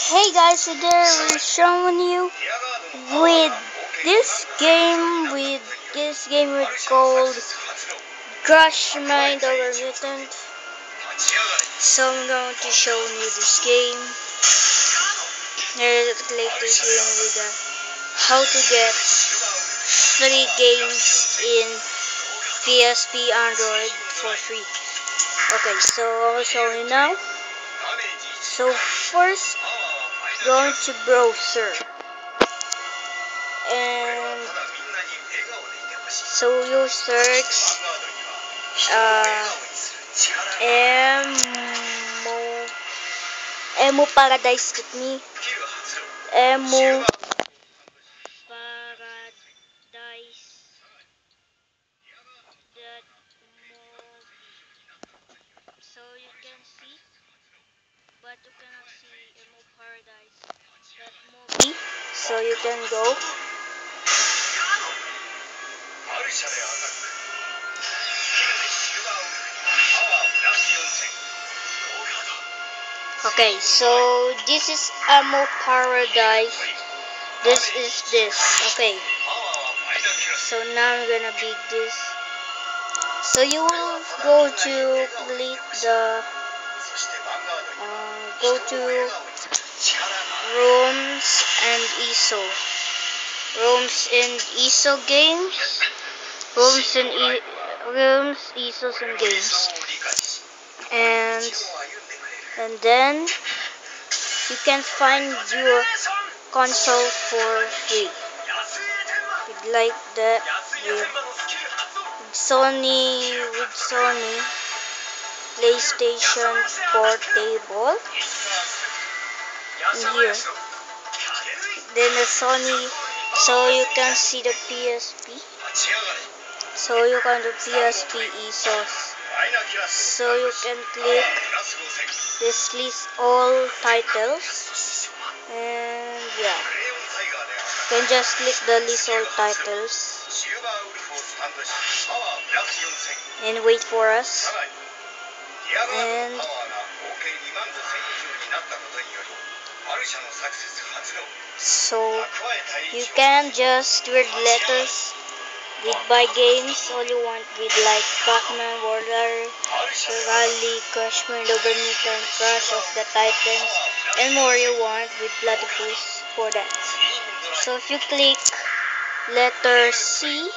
Hey guys, today we're showing you with this game we called Crush Mind Over Mutant. So I'm going to show you this game. There's a latest game with how to get 3 games in PSP Android for free. Okay, so I'll show you now. So first, go to browser, and so you search Emu Paradise with me. Emu Paradise.mob. So you can see, but you cannot see Emu Paradise.mobi. So you can go. Okay, so this is Emu Paradise. This is this. Okay. So now I'm gonna beat this. So you will go to click the go to ROMs and ISO. ROMs and ISO games. ROMs, ISOs and games. And then you can find your console for free. Like that with Sony PlayStation Portable in here. Then the Sony, so you can see the PSP. So you can do PSP ISOs. So you can click this list all titles, and yeah, you can just click the list all titles and wait for us. And so you can just read letters with buy games all you want with like Pac-Man, Warrior, Rally, Crush Mind Over Mutant, Crush of the Titans, and more you want with Platypus for that. So if you click letter C,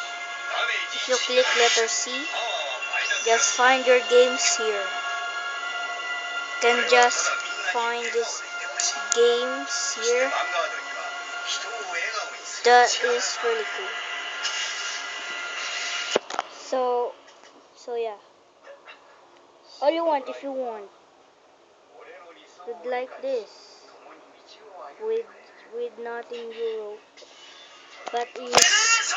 just find your games here. You can just find these games here. That is really cool. So yeah, all you want, if you want, would like this with nothing Euro, but is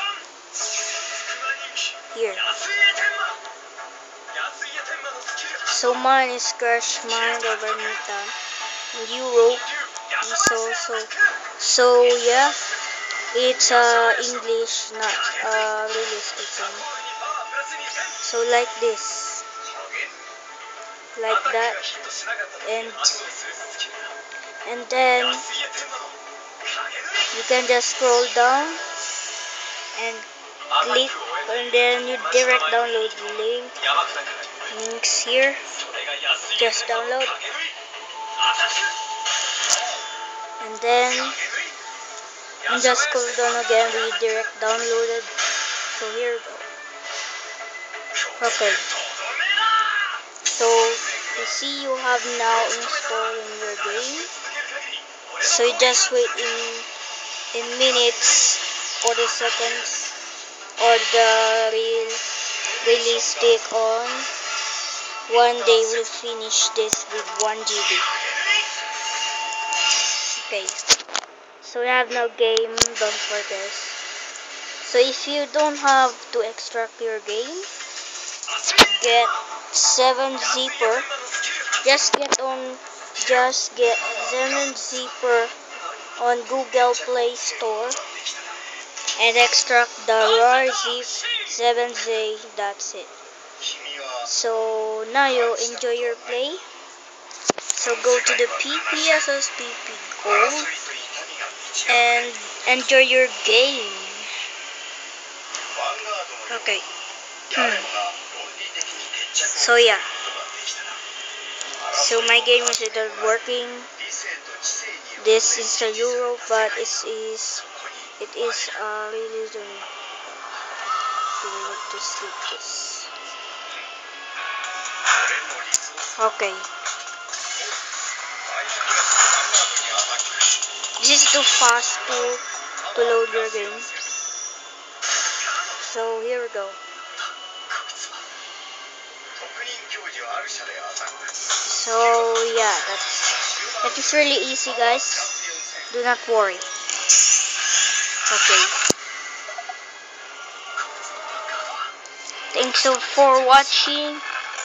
here. So mine is Crush Mind Over Mutant in Euro. So yeah, it's English, not realistic thing. So like this, like that, and then you can just scroll down and click, and then you direct download the links here. Just download, and then you just scroll down again, redirect downloaded. So here we go. Okay, so you see you have now installed in your game. So you just wait in minutes, 40 seconds, or the realistic on one day will finish this with 1 GB. Okay, so we have no game, don't forget. So if you don't have to extract your game, get 7-zipper. Just get 7-zipper on Google Play Store and extract the RAR zip 7z. That's it. So now you enjoy your play. So go to the PPSSPP Gold and enter your game. Okay. So yeah. So my game is not working. This is a Euro, but it is really don't to sleep this. Okay. This is too fast to load your game. So here we go. So yeah, that is really easy, guys. Do not worry. Okay. Thanks so for watching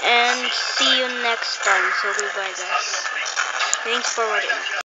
and see you next time. So goodbye, guys. Thanks for watching.